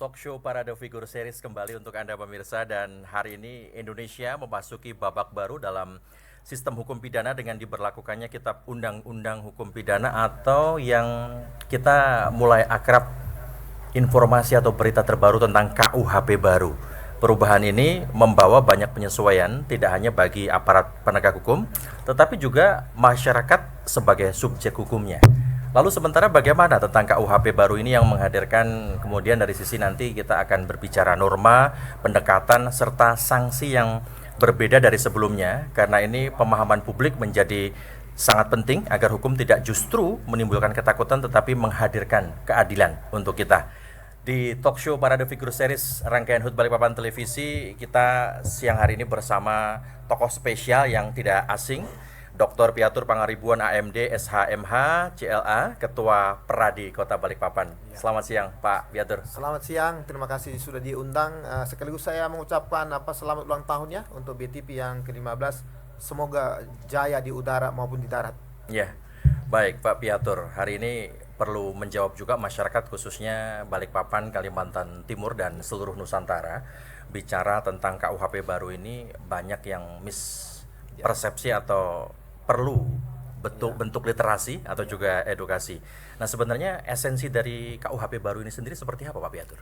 Talk show Parade Figur Series kembali untuk Anda pemirsa, dan hari ini Indonesia memasuki babak baru dalam sistem hukum pidana dengan diberlakukannya Kitab Undang-Undang Hukum Pidana atau yang kita mulai akrab informasi atau berita terbaru tentang KUHP baru. Perubahan ini membawa banyak penyesuaian tidak hanya bagi aparat penegak hukum tetapi juga masyarakat sebagai subjek hukumnya. Lalu sementara bagaimana tentang KUHP baru ini yang menghadirkan kemudian dari sisi nanti kita akan berbicara norma, pendekatan, serta sanksi yang berbeda dari sebelumnya, karena ini pemahaman publik menjadi sangat penting agar hukum tidak justru menimbulkan ketakutan tetapi menghadirkan keadilan untuk kita. Di talk show Parade Figur Series rangkaian HUT Balikpapan Televisi, kita siang hari ini bersama tokoh spesial yang tidak asing, Dr. Piatur Pangaribuan AMD SHMH CLA, Ketua Peradi Kota Balikpapan. Ya. Selamat siang Pak Piatur. Selamat siang, terima kasih sudah diundang. Sekaligus saya mengucapkan selamat ulang tahun ya untuk BTP yang ke-15. Semoga jaya di udara maupun di darat. Ya, baik Pak Piatur. Hari ini perlu menjawab juga masyarakat khususnya Balikpapan, Kalimantan Timur dan seluruh Nusantara. Bicara tentang KUHP baru ini banyak yang mispersepsi atau perlu bentuk literasi atau juga edukasi. Nah, sebenarnya esensi dari KUHP baru ini sendiri seperti apa Pak Piatur?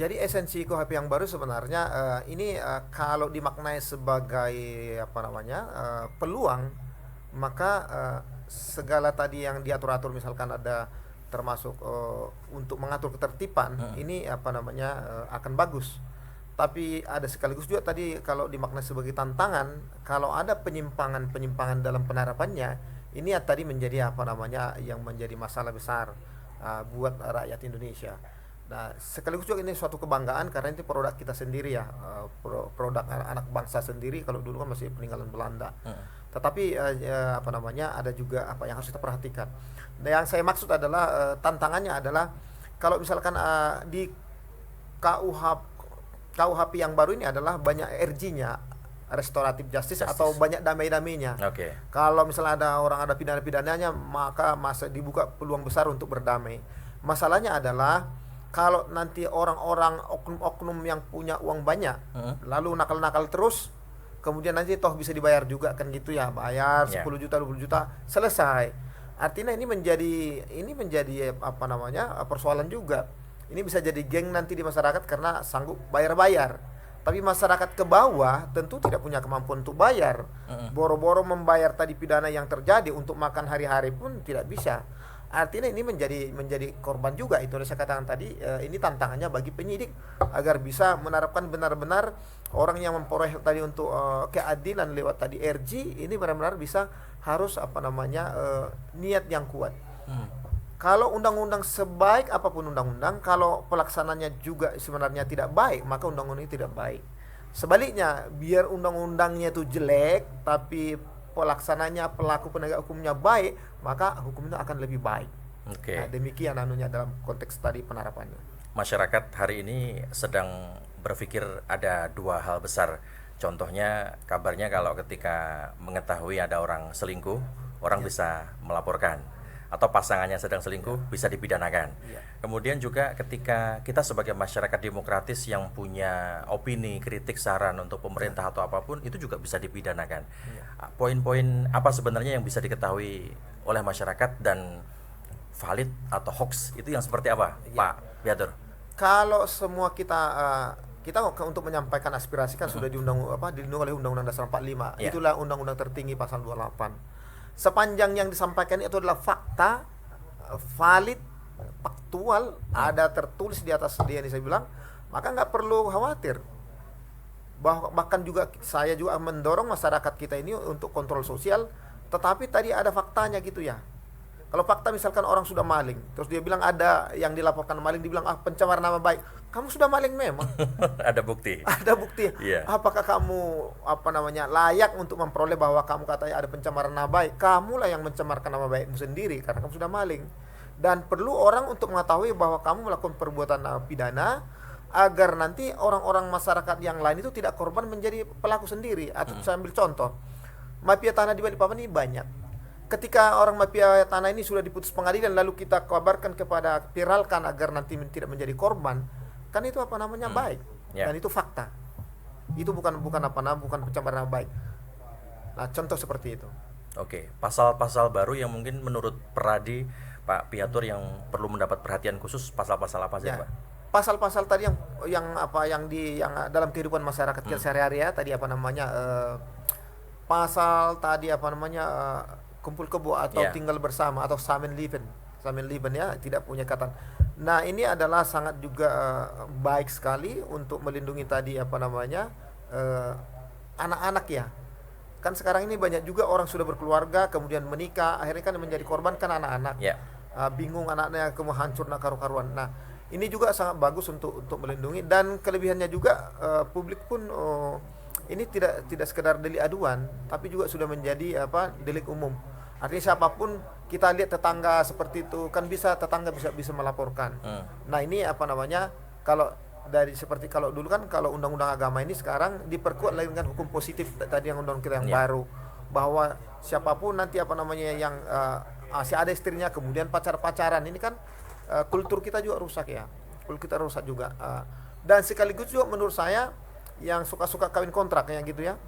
Jadi esensi KUHP yang baru sebenarnya ini kalau dimaknai sebagai peluang, maka segala tadi yang diatur-atur misalkan ada termasuk untuk mengatur ketertiban ini akan bagus. Tapi ada sekaligus juga tadi kalau dimaknai sebagai tantangan, kalau ada penyimpangan dalam penerapannya, ini tadi menjadi yang menjadi masalah besar buat rakyat Indonesia. Nah, sekaligus juga ini suatu kebanggaan karena ini produk kita sendiri ya, produk anak bangsa sendiri. Kalau dulu kan masih peninggalan Belanda. Tetapi ada juga apa yang harus kita perhatikan. Nah, yang saya maksud adalah tantangannya adalah kalau misalkan di KUHP yang baru ini adalah banyak RJ-nya, restoratif justice atau banyak damai-damainya. Okay. Kalau misalnya ada pidana-pidananya, maka masa dibuka peluang besar untuk berdamai. Masalahnya adalah kalau nanti orang-orang oknum-oknum yang punya uang banyak, lalu nakal-nakal terus, kemudian nanti toh bisa dibayar juga kan gitu ya, bayar 10 juta, 20 juta, selesai. Artinya ini menjadi persoalan juga. Ini bisa jadi geng nanti di masyarakat karena sanggup bayar-bayar. Tapi masyarakat ke bawah tentu tidak punya kemampuan untuk bayar. Boro-boro membayar tadi pidana yang terjadi untuk makan hari-hari pun tidak bisa. Artinya ini menjadi korban juga. Itu saya katakan tadi, ini tantangannya bagi penyidik agar bisa menerapkan benar-benar orang yang memperoleh tadi untuk keadilan lewat tadi RJ ini benar-benar bisa harus niat yang kuat. Kalau undang-undang sebaik apapun undang-undang, kalau pelaksananya juga sebenarnya tidak baik, maka undang-undang ini tidak baik. Sebaliknya, biar undang-undangnya itu jelek, tapi pelaksananya pelaku penegak hukumnya baik, maka hukumnya akan lebih baik. Okay. Nah, demikian dalam konteks tadi penerapannya. Masyarakat hari ini sedang berpikir ada dua hal besar. Contohnya kabarnya kalau ketika mengetahui ada orang selingkuh, orang bisa melaporkan. Atau pasangannya sedang selingkuh bisa dipidanakan. Kemudian juga ketika kita sebagai masyarakat demokratis yang punya opini, kritik, saran untuk pemerintah atau apapun, itu juga bisa dipidanakan. Poin-poin apa sebenarnya yang bisa diketahui oleh masyarakat dan valid atau hoax itu yang seperti apa, Pak Piatur? Kalau semua kita untuk menyampaikan aspirasi kan sudah dilindungi oleh Undang-Undang Dasar 45. Itulah undang-undang tertinggi pasal 28. Sepanjang yang disampaikan itu adalah fakta, valid, faktual, ada tertulis di atas dia yang saya bilang, maka nggak perlu khawatir. Bahkan juga saya juga mendorong masyarakat kita ini untuk kontrol sosial, tetapi tadi ada faktanya gitu ya. Kalau fakta misalkan orang sudah maling, terus dia bilang ada yang dilaporkan maling, dibilang pencemaran nama baik. Kamu sudah maling memang. Ada bukti. Ada bukti. Apakah kamu layak untuk memperoleh bahwa kamu katanya ada pencemaran nama baik? Kamulah yang mencemarkan nama baikmu sendiri karena kamu sudah maling. Dan perlu orang untuk mengetahui bahwa kamu melakukan perbuatan pidana agar nanti orang-orang masyarakat yang lain itu tidak korban menjadi pelaku sendiri. Atau saya ambil contoh, mafia tanah di Balikpapan ini banyak. Ketika orang mafia tanah ini sudah diputus pengadilan, lalu kita kabarkan viralkan agar nanti tidak menjadi korban, kan itu apa namanya baik, Ya. dan itu fakta. Itu bukan pencemaran nama baik. Nah, contoh seperti itu. Oke, pasal-pasal baru yang mungkin menurut Peradi Pak Piatur yang perlu mendapat perhatian khusus, pasal-pasal apa saja, Ya. Pak? Pasal-pasal tadi yang dalam kehidupan masyarakat kita sehari-hari ya, tadi apa namanya pasal tadi apa namanya kumpul kebo atau Ya. tinggal bersama atau Samen Leben ya, tidak punya ikatan. Nah, ini adalah sangat juga baik sekali untuk melindungi tadi apa namanya anak-anak ya. Kan sekarang ini banyak juga orang sudah berkeluarga kemudian menikah, akhirnya kan menjadi korban kan anak-anak. Ya. Bingung anaknya, kemudian hancur karu-karuan. Nah, ini juga sangat bagus untuk melindungi, dan kelebihannya juga publik pun ini tidak sekedar delik aduan, tapi juga sudah menjadi delik umum. Artinya siapapun, kita lihat tetangga seperti itu kan tetangga bisa melaporkan. Nah, ini apa namanya, kalau seperti kalau dulu kan, kalau undang-undang agama ini sekarang diperkuat lagi dengan hukum positif tadi yang undang kita yang baru, bahwa siapapun nanti apa namanya yang masih ada istrinya kemudian pacaran, ini kan kultur kita juga rusak ya, kultur kita rusak juga. Dan sekaligus juga menurut saya yang suka kawin kontrak kayak gitu ya,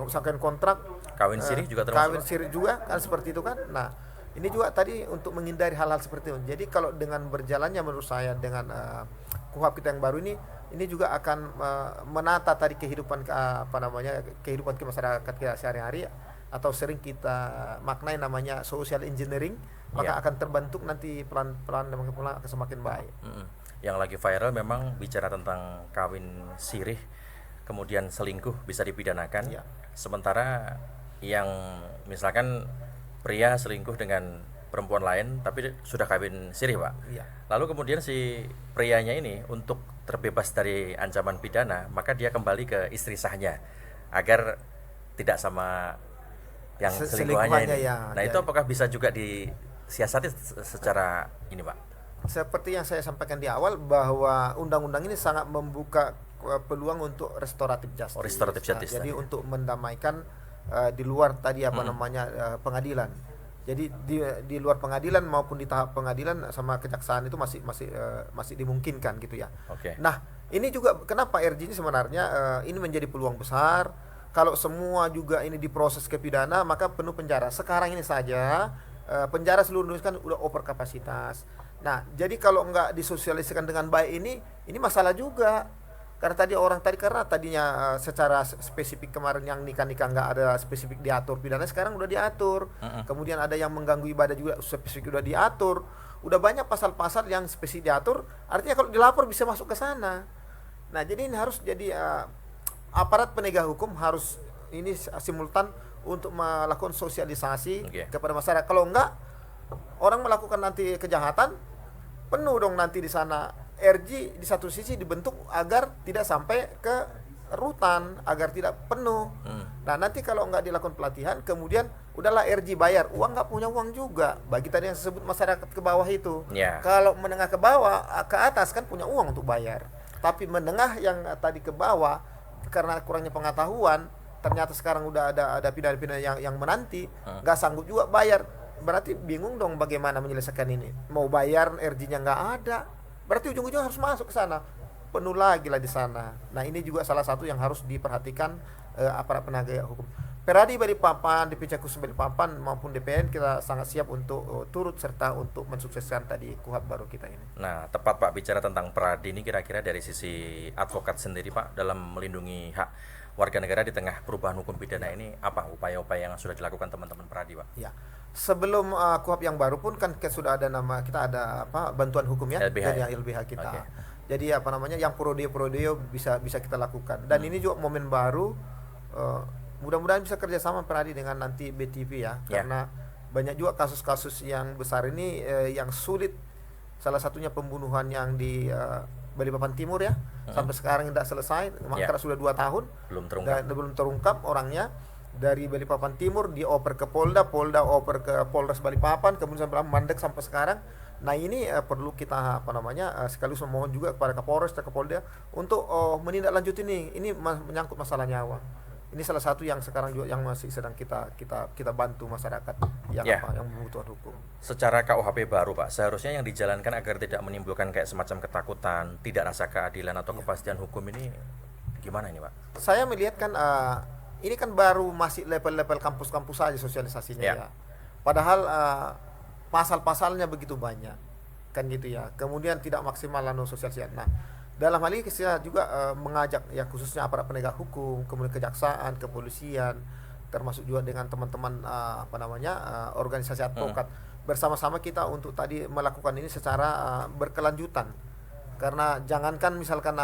usaha kawin kontrak, Kawin sirih juga termasuk. kawin siri juga kan seperti itu kan. Nah, ini juga tadi untuk menghindari hal-hal seperti itu. Jadi kalau dengan berjalannya menurut saya dengan KUHP kita yang baru ini juga akan menata tadi kehidupan kehidupan masyarakat kita sehari-hari, atau sering kita maknai namanya social engineering, maka akan terbentuk nanti pelan-pelan akan semakin baik. Yang lagi viral memang bicara tentang kawin sirih, kemudian selingkuh bisa dipidanakan. Sementara yang misalkan pria selingkuh dengan perempuan lain tapi sudah kawin sirih, Pak. Lalu kemudian si prianya ini untuk terbebas dari ancaman pidana, maka dia kembali ke istri sahnya agar tidak sama yang selingkuhannya ini. Nah, itu apakah bisa juga disiasati secara ini, Pak? Seperti yang saya sampaikan di awal, bahwa undang-undang ini sangat membuka peluang untuk restoratif justice. Restoratif justice. Jadi untuk mendamaikan di luar tadi pengadilan. Jadi di luar pengadilan maupun di tahap pengadilan sama kejaksaan itu masih dimungkinkan gitu ya. Nah, ini juga kenapa RJ ini sebenarnya ini menjadi peluang besar. Kalau semua juga ini diproses ke pidana, maka penuh penjara. Sekarang ini saja penjara seluruh Indonesia kan udah over kapasitas. Nah, jadi kalau nggak disosialisasikan dengan baik ini masalah juga. Karena tadinya secara spesifik kemarin yang nikah nggak ada spesifik diatur pidana, sekarang udah diatur. Kemudian ada yang mengganggu ibadah juga spesifik udah diatur. Udah banyak pasal-pasal yang spesifik diatur. Artinya kalau dilapor bisa masuk ke sana. Nah, jadi ini harus jadi aparat penegak hukum harus ini simultan untuk melakukan sosialisasi kepada masyarakat. Kalau enggak, orang melakukan nanti kejahatan, penuh dong nanti di sana. RJ di satu sisi dibentuk agar tidak sampai ke rutan, agar tidak penuh. Nah, nanti kalau nggak dilakukan pelatihan, kemudian udahlah RJ bayar, uang nggak punya uang juga. Bagi tadi yang disebut masyarakat ke bawah itu. Kalau menengah ke bawah, ke atas kan punya uang untuk bayar. Tapi menengah yang tadi ke bawah, karena kurangnya pengetahuan, ternyata sekarang udah ada pidana-pidana yang menanti, nggak sanggup juga bayar. Berarti bingung dong bagaimana menyelesaikan ini. Mau bayar RJ-nya nggak ada. Berarti ujung-ujungnya harus masuk ke sana, penuh lagi lah di sana. Nah, ini juga salah satu yang harus diperhatikan aparat penegak hukum. Peradi Balikpapan, DPC Khusus Balikpapan maupun DPN kita sangat siap untuk turut serta untuk mensukseskan tadi KUHP baru kita ini. Nah, tepat Pak bicara tentang Peradi ini, kira-kira dari sisi advokat sendiri Pak dalam melindungi hak warga negara di tengah perubahan hukum pidana ini, apa upaya-upaya yang sudah dilakukan teman-teman Peradi, Pak? Ya. Sebelum KUHP yang baru pun kan sudah ada kita ada bantuan hukum ya dari LBH kita. Jadi yang prodeo bisa kita lakukan. Dan ini juga momen baru, mudah-mudahan bisa kerjasama Peradi dengan nanti BTV ya, karena banyak juga kasus-kasus yang besar ini yang sulit. Salah satunya pembunuhan yang di Balikpapan Timur ya, sampai sekarang tidak selesai, maka sudah 2 tahun belum terungkap orangnya. Dari Balikpapan Timur dioper ke Polda oper ke Polres Balikpapan, kemudian mandek sampai sekarang. Nah, ini perlu kita sekaligus memohon juga kepada Kapolres dan Kapolda untuk menindaklanjuti ini menyangkut masalah nyawa. Ini salah satu yang sekarang juga yang masih sedang kita bantu masyarakat yang Ya. yang membutuhkan hukum. Secara KUHP baru Pak, seharusnya yang dijalankan agar tidak menimbulkan kayak semacam ketakutan, tidak rasa keadilan atau kepastian hukum ini gimana ini Pak? Saya melihat kan ini kan baru masih level-level kampus-kampus saja sosialisasinya Ya. ya. Padahal pasal-pasalnya begitu banyak kan gitu ya. Kemudian tidak maksimal sosialisasi. Nah, dalam hal ini saya juga mengajak ya khususnya aparat penegak hukum, kemudian kejaksaan, kepolisian, termasuk juga dengan teman-teman organisasi advokat bersama-sama kita untuk tadi melakukan ini secara berkelanjutan. Karena jangankan misalkan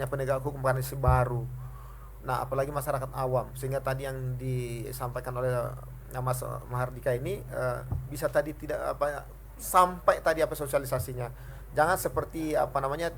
penegak hukum karena si baru. Nah, apalagi masyarakat awam, sehingga tadi yang disampaikan oleh Mas Mahardika ini bisa tadi tidak sampai tadi sosialisasinya. Jangan seperti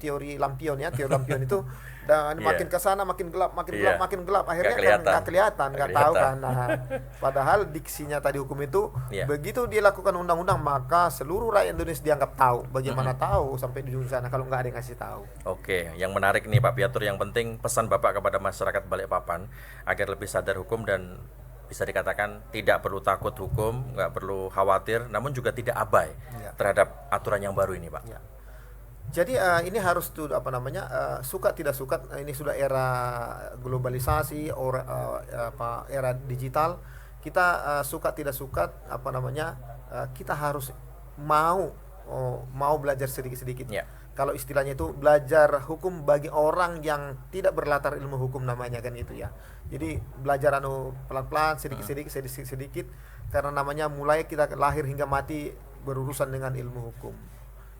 teori lampion ya, teori lampion itu dan makin ke sana makin gelap, makin gelap akhirnya nggak kelihatan, nggak tahu kan. Nah, padahal diksinya tadi hukum itu begitu dia lakukan undang-undang maka seluruh rakyat Indonesia dianggap tahu. Bagaimana tahu sampai di ujung sana kalau nggak ada yang kasih tahu. Oke, yang menarik nih Pak Piatur, yang penting pesan Bapak kepada masyarakat Balikpapan agar lebih sadar hukum dan bisa dikatakan tidak perlu takut hukum, nggak perlu khawatir, namun juga tidak abai terhadap aturan yang baru ini Pak. Ya. Jadi ini harus tuh suka tidak suka, ini sudah era globalisasi, era digital. Kita suka tidak suka kita harus mau belajar sedikit-sedikit. Ya. Kalau istilahnya itu belajar hukum bagi orang yang tidak berlatar ilmu hukum namanya kan itu ya. Jadi belajar pelan-pelan sedikit-sedikit karena namanya mulai kita lahir hingga mati berurusan dengan ilmu hukum.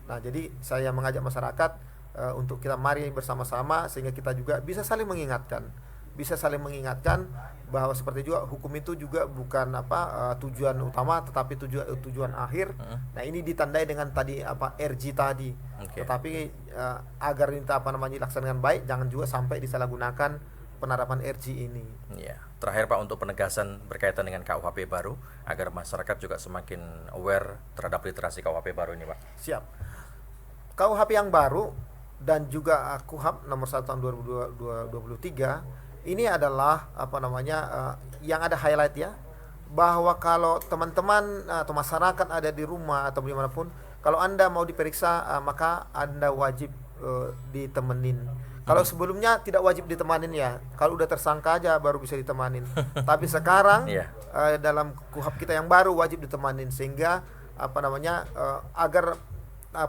Nah, jadi saya mengajak masyarakat untuk kita mari bersama-sama sehingga kita juga bisa saling mengingatkan bahwa seperti juga hukum itu juga bukan tujuan utama tetapi tujuan akhir. Nah, ini ditandai dengan tadi RG tadi. Tetapi agar ini dilaksanakan dengan baik, jangan juga sampai disalahgunakan penerapan RG ini. Ya. Terakhir Pak, untuk penegasan berkaitan dengan KUHP baru agar masyarakat juga semakin aware terhadap literasi KUHP baru ini Pak. Siap. KUHP yang baru dan juga KUHP nomor 1 tahun 2023 ini adalah yang ada highlight ya, bahwa kalau teman-teman atau masyarakat ada di rumah atau dimanapun, kalau Anda mau diperiksa maka Anda wajib ditemenin. Kalau sebelumnya tidak wajib ditemanin ya, kalau udah tersangka aja baru bisa ditemanin. Tapi sekarang dalam KUHP kita yang baru wajib ditemanin sehingga agar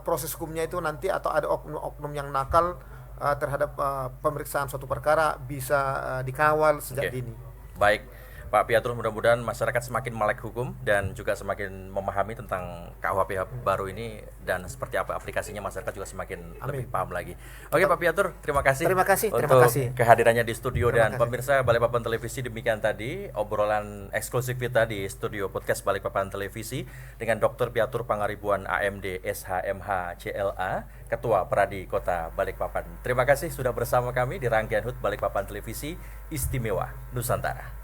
proses hukumnya itu nanti atau ada oknum-oknum yang nakal terhadap pemeriksaan suatu perkara bisa dikawal sejak dini. Baik, Pak Piatur, mudah-mudahan masyarakat semakin melek hukum dan juga semakin memahami tentang KUHP baru ini dan seperti apa aplikasinya, masyarakat juga semakin lebih paham lagi. Oke Pak Piatur, terima kasih untuk kehadirannya di studio dan pemirsa Balikpapan Televisi. Demikian tadi obrolan eksklusif kita di studio podcast Balikpapan Televisi dengan Dr. Piatur Pangaribuan AMD SHMH CLA, Ketua Pradi Kota Balikpapan. Terima kasih sudah bersama kami di rangkaian HUT Balikpapan Televisi Istimewa Nusantara.